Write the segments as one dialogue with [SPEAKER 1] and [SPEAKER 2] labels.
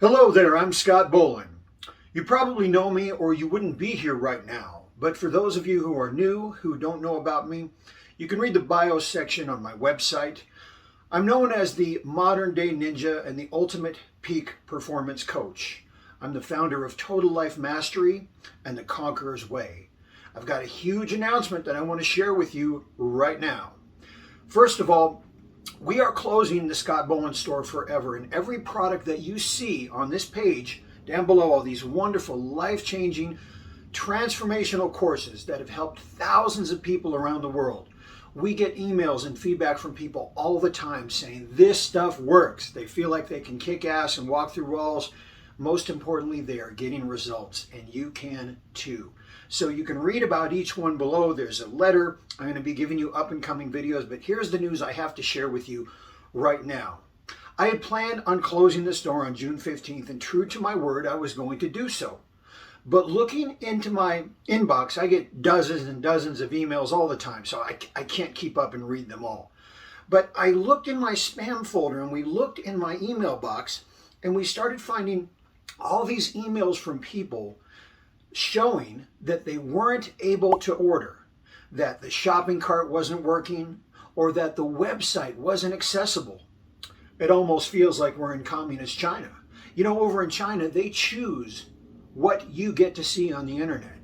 [SPEAKER 1] Hello there, I'm Scott Bolan. You probably know me or you wouldn't be here right now. But for those of you who are new, who don't know about me, you can read the bio section on my website. I'm known as the modern day ninja and the ultimate peak performance coach. I'm the founder of Total Life Mastery and the Conqueror's Way. I've got a huge announcement that I want to share with you right now. First of all, we are closing the Scott Bolan store forever, and every product that you see on this page down below, all these wonderful, life-changing, transformational courses that have helped thousands of people around the world. We get emails and feedback from people all the time saying this stuff works. They feel like they can kick ass and walk through walls. Most importantly, they are getting results, and you can too. So you can read about each one below. There's a letter. I'm going to be giving you up-and-coming videos, but here's the news I have to share with you right now. I had planned on closing the store on June 15th, and true to my word, I was going to do so. But looking into my inbox, I get dozens and dozens of emails all the time, so I can't keep up and read them all. But I looked in my spam folder, and we looked in my email box, and we started finding all these emails from people showing that they weren't able to order, that the shopping cart wasn't working, or that the website wasn't accessible. It almost feels like we're in communist China. You know, over in China, they choose what you get to see on the internet.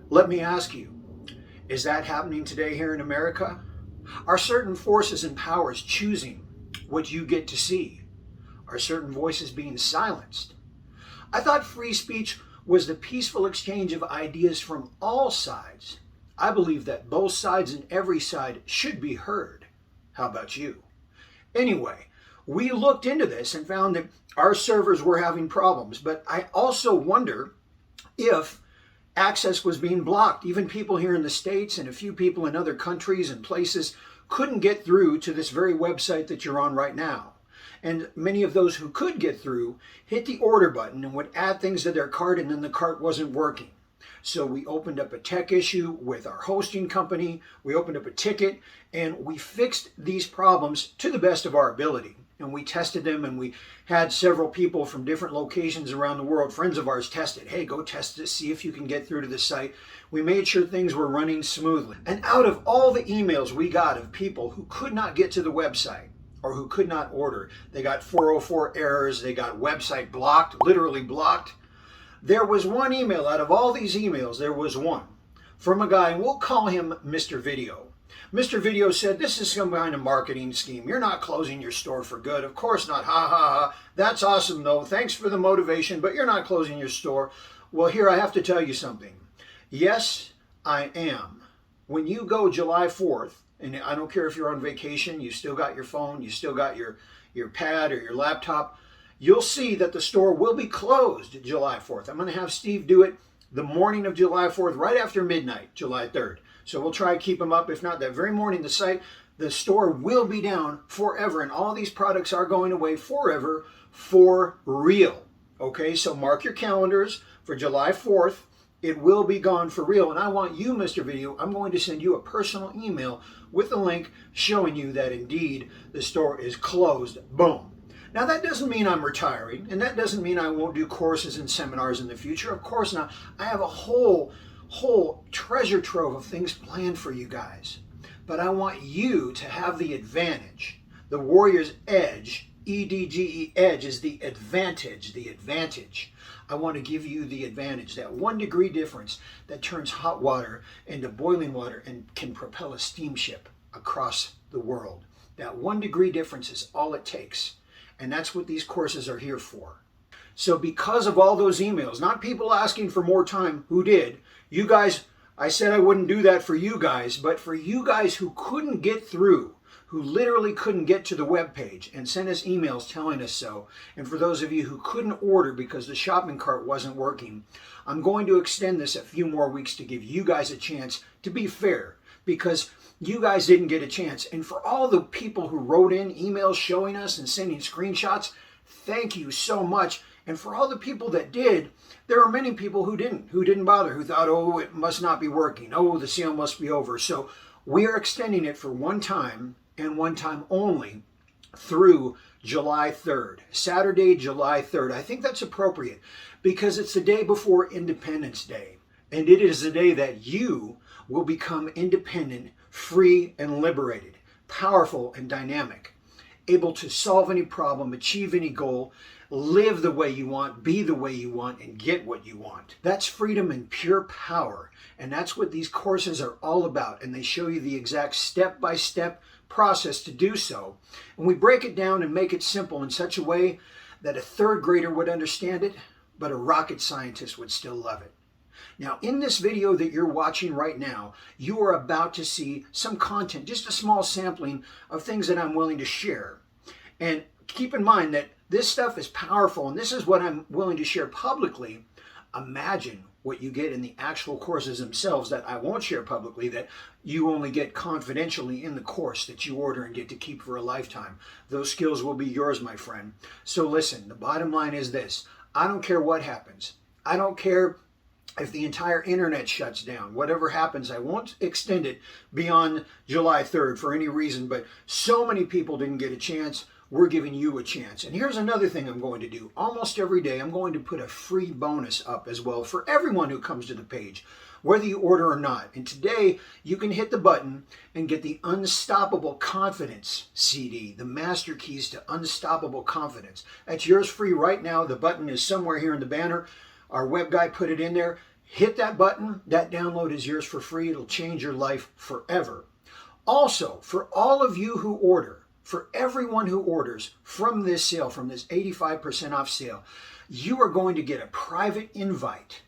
[SPEAKER 1] Let me ask you, is that happening today here in America? Are certain forces and powers choosing what you get to see? Are certain voices being silenced? I thought free speech was the peaceful exchange of ideas from all sides. I believe that both sides and every side should be heard. How about you? Anyway, we looked into this and found that our servers were having problems, but I also wonder if access was being blocked. Even people here in the States and a few people in other countries and places couldn't get through to this very website that you're on right now. And many of those who could get through hit the order button and would add things to their cart, and then the cart wasn't working. So we opened up a tech issue with our hosting company. We opened up a ticket, and we fixed these problems to the best of our ability. And we tested them, and we had several people from different locations around the world, friends of ours, test it. Hey, go test it, see if you can get through to the site. We made sure things were running smoothly. And out of all the emails we got of people who could not get to the website, or who could not order, they got 404 errors, they got website blocked, literally blocked. There was one email, out of all these emails, there was one from a guy, and we'll call him Mr. Video. Mr. Video said, this is some kind of marketing scheme. You're not closing your store for good. Of course not. Ha ha ha. That's awesome though. Thanks for the motivation, but you're not closing your store. Well, here I have to tell you something. Yes, I am. When you go July 4th, and I don't care if you're on vacation, you still got your phone, you still got your pad or your laptop, you'll see that the store will be closed July 4th. I'm going to have Steve do it the morning of July 4th, right after midnight, July 3rd. So we'll try to keep him up. If not, that very morning, the store will be down forever, and all these products are going away forever, for real. Okay, so mark your calendars for July 4th. It will be gone for real. And I want you, Mr. Video, I'm going to send you a personal email with a link showing you that indeed the store is closed. Boom. Now that doesn't mean I'm retiring, and that doesn't mean I won't do courses and seminars in the future. Of course not. I have a whole treasure trove of things planned for you guys. But I want you to have the advantage. The warrior's edge, EDGE, edge, is the advantage, I want to give you the advantage, that 1 degree difference that turns hot water into boiling water and can propel a steamship across the world. That 1 degree difference is all it takes. And that's what these courses are here for. So because of all those emails, not people asking for more time, who did, you guys, I said I wouldn't do that for you guys, but for you guys who couldn't get through, who literally couldn't get to the web page and sent us emails telling us so, and for those of you who couldn't order because the shopping cart wasn't working, I'm going to extend this a few more weeks to give you guys a chance to be fair, because you guys didn't get a chance. And for all the people who wrote in emails showing us and sending screenshots, thank you so much. And for all the people that did, there are many people who didn't bother, who thought, oh, it must not be working. Oh, the sale must be over. So we are extending it for one time and one time only through July 3rd, Saturday, July 3rd. I think that's appropriate because it's the day before Independence Day. And it is the day that you will become independent, free, and liberated, powerful and dynamic, able to solve any problem, achieve any goal, live the way you want, be the way you want, and get what you want. That's freedom and pure power. And that's what these courses are all about. And they show you the exact step-by-step process to do so. And we break it down and make it simple in such a way that a third grader would understand it, but a rocket scientist would still love it. Now, in this video that you're watching right now, you are about to see some content, just a small sampling of things that I'm willing to share. And keep in mind that this stuff is powerful, and this is what I'm willing to share publicly. Imagine what you get in the actual courses themselves that I won't share publicly, that you only get confidentially in the course that you order and get to keep for a lifetime. Those skills will be yours, my friend. So listen, the bottom line is this. I don't care what happens. I don't care if the entire internet shuts down. Whatever happens, I won't extend it beyond July 3rd for any reason, but so many people didn't get a chance. We're giving you a chance. And here's another thing I'm going to do. Almost every day, I'm going to put a free bonus up as well for everyone who comes to the page, whether you order or not. And today, you can hit the button and get the Unstoppable Confidence CD, the master keys to Unstoppable Confidence. That's yours free right now. The button is somewhere here in the banner. Our web guy put it in there. Hit that button. That download is yours for free. It'll change your life forever. Also, for all of you who order, for everyone who orders from this sale, from this 85% off sale, you are going to get a private invite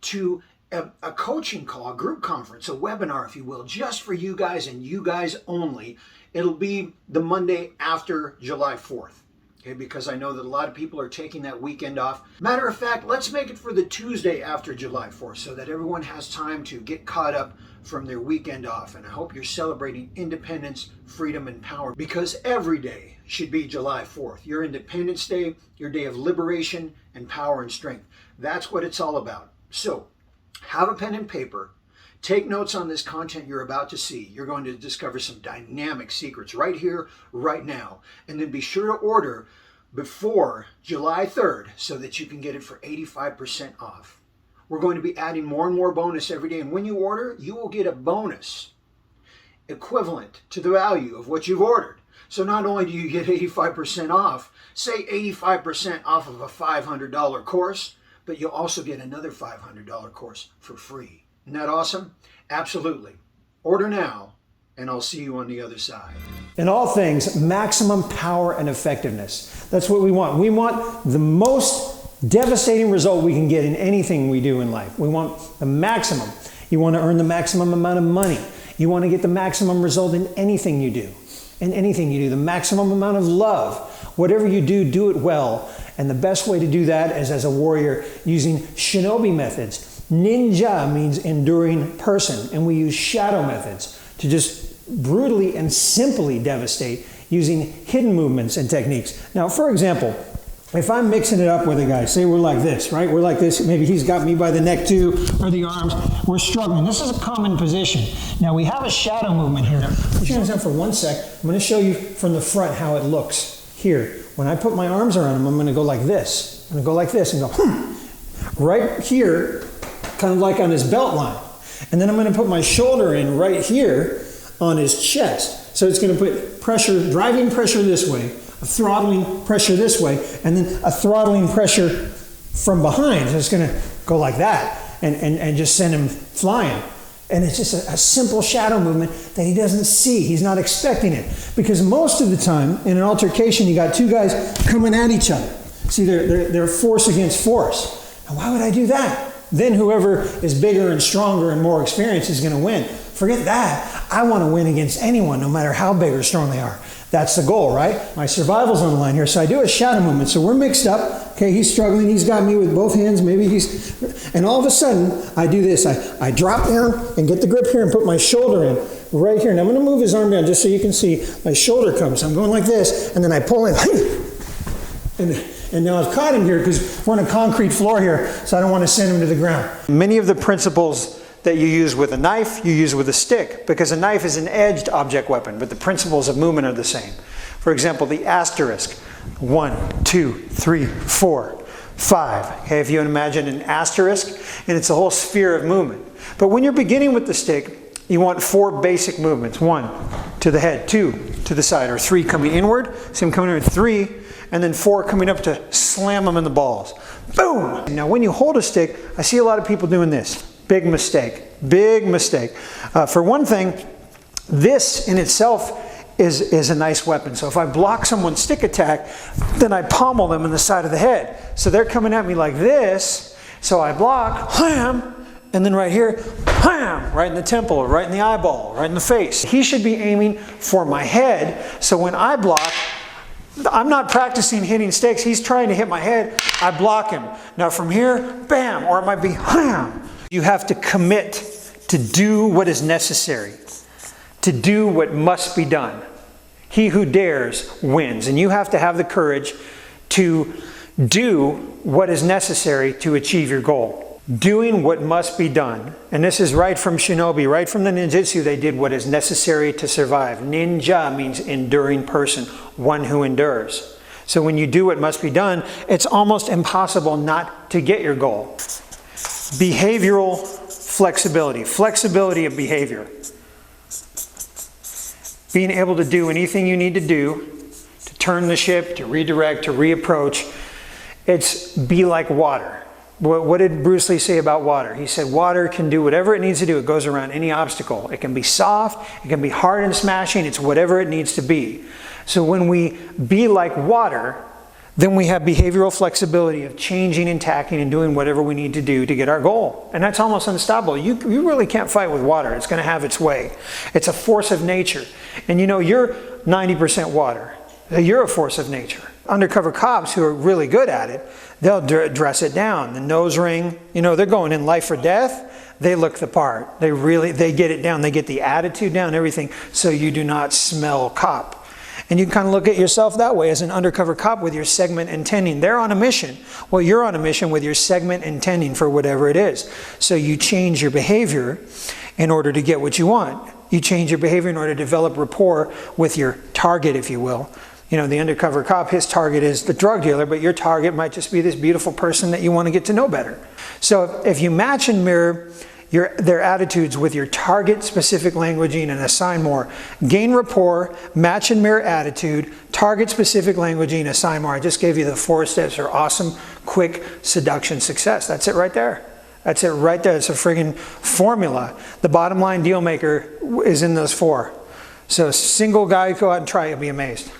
[SPEAKER 1] to a coaching call, a group conference, a webinar, if you will, just for you guys and you guys only. It'll be the Monday after July 4th. Okay, because I know that a lot of people are taking that weekend off. Matter of fact, let's make it for the Tuesday after July 4th so that everyone has time to get caught up from their weekend off. And I hope you're celebrating independence, freedom, and power, because every day should be July 4th. Your Independence Day, your day of liberation and power and strength. That's what it's all about. So have a pen and paper. Take notes on this content you're about to see. You're going to discover some dynamic secrets right here, right now. And then be sure to order before July 3rd so that you can get it for 85% off. We're going to be adding more and more bonus every day. And when you order, you will get a bonus equivalent to the value of what you've ordered. So not only do you get 85% off, say 85% off of a $500 course, but you'll also get another $500 course for free. Isn't that awesome? Absolutely. Order now, and I'll see you on the other side.
[SPEAKER 2] In all things, maximum power and effectiveness. That's what we want. We want the most devastating result we can get in anything we do in life. We want the maximum. You want to earn the maximum amount of money. You want to get the maximum result in anything you do. In anything you do, the maximum amount of love. Whatever you do, do it well. And the best way to do that is as a warrior using shinobi methods. Ninja means enduring person, and we use shadow methods to just brutally and simply devastate using hidden movements and techniques. Now, for example, if I'm mixing it up with a guy, say we're like this, right? We're like this, maybe he's got me by the neck too, or the arms, we're struggling. This is a common position. Now we have a shadow movement here. Put your hands down for 1 sec. I'm gonna show you from the front how it looks here. When I put my arms around him, I'm gonna go like this. I'm gonna go like this and go, right here, kind of like on his belt line. And then I'm going to put my shoulder in right here on his chest. So it's going to put pressure, driving pressure this way, a throttling pressure this way, and then a throttling pressure from behind. So it's going to go like that and just send him flying. And it's just a simple shadow movement that he doesn't see. He's not expecting it. Because most of the time in an altercation, you got two guys coming at each other. See, they're force against force. And why would I do that? Then whoever is bigger and stronger and more experienced is going to win. Forget that. I want to win against anyone, no matter how big or strong they are. That's the goal, right? My survival's on the line here. So I do a shadow movement. So we're mixed up. Okay, he's struggling. He's got me with both hands. Maybe he's... And all of a sudden, I do this. I drop down and get the grip here and put my shoulder in right here. And I'm going to move his arm down just so you can see my shoulder comes. I'm going like this. And then I pull in. And now I've caught him here because we're on a concrete floor here, so I don't want to send him to the ground. Many of the principles that you use with a knife, you use with a stick, because a knife is an edged object weapon, but the principles of movement are the same. For example, the asterisk. 1, 2, 3, 4, 5. Okay, if you imagine an asterisk, and it's a whole sphere of movement. But when you're beginning with the stick, you want 4 basic movements. 1 to the head, 2 to the side, or 3 coming inward. See them coming in 3, and then 4 coming up to slam them in the balls. Boom! Now when you hold a stick, I see a lot of people doing this. Big mistake. Big mistake. For one thing, this in itself is a nice weapon. So if I block someone's stick attack, then I pommel them in the side of the head. So they're coming at me like this, so I block, wham, and then right here, wham, right in the temple, or right in the eyeball, right in the face. He should be aiming for my head, so when I block, I'm not practicing hitting sticks, he's trying to hit my head, I block him. Now from here, bam, or it might be wham. You have to commit to do what is necessary, to do what must be done. He who dares wins, and you have to have the courage to do what is necessary to achieve your goal. Doing what must be done. And this is right from Shinobi, right from the ninjutsu. They did what is necessary to survive. Ninja means enduring person, one who endures. So when you do what must be done, it's almost impossible not to get your goal. Behavioral flexibility, flexibility of behavior. Being able to do anything you need to do, to turn the ship, to redirect, to reapproach. It's be like water. What did Bruce Lee say about water? He said water can do whatever it needs to do. It goes around any obstacle. It can be soft, it can be hard and smashing, it's whatever it needs to be. So when we be like water, then we have behavioral flexibility of changing and tacking and doing whatever we need to do to get our goal. And that's almost unstoppable. You really can't fight with water. It's going to have its way. It's a force of nature. And you know, you're 90% water. You're a force of nature. Undercover cops who are really good at it, they'll dress it down. The nose ring, you know, they're going in life or death. They look the part. They get it down. They get the attitude down, everything, so you do not smell cop. And you can kind of look at yourself that way as an undercover cop with your segment intending. They're on a mission. Well, you're on a mission with your segment intending for whatever it is. So you change your behavior in order to get what you want. You change your behavior in order to develop rapport with your target, if you will. You know, the undercover cop, his target is the drug dealer, but your target might just be this beautiful person that you want to get to know better. So if you match and mirror their attitudes with your target specific languaging and assign more. Gain rapport, match and mirror attitude, target specific languaging, assign more. I just gave you the 4 steps for awesome, quick seduction success. That's it right there. That's it right there. It's a friggin' formula. The bottom line deal maker is in those 4. So single guy, go out and try it, you'll be amazed.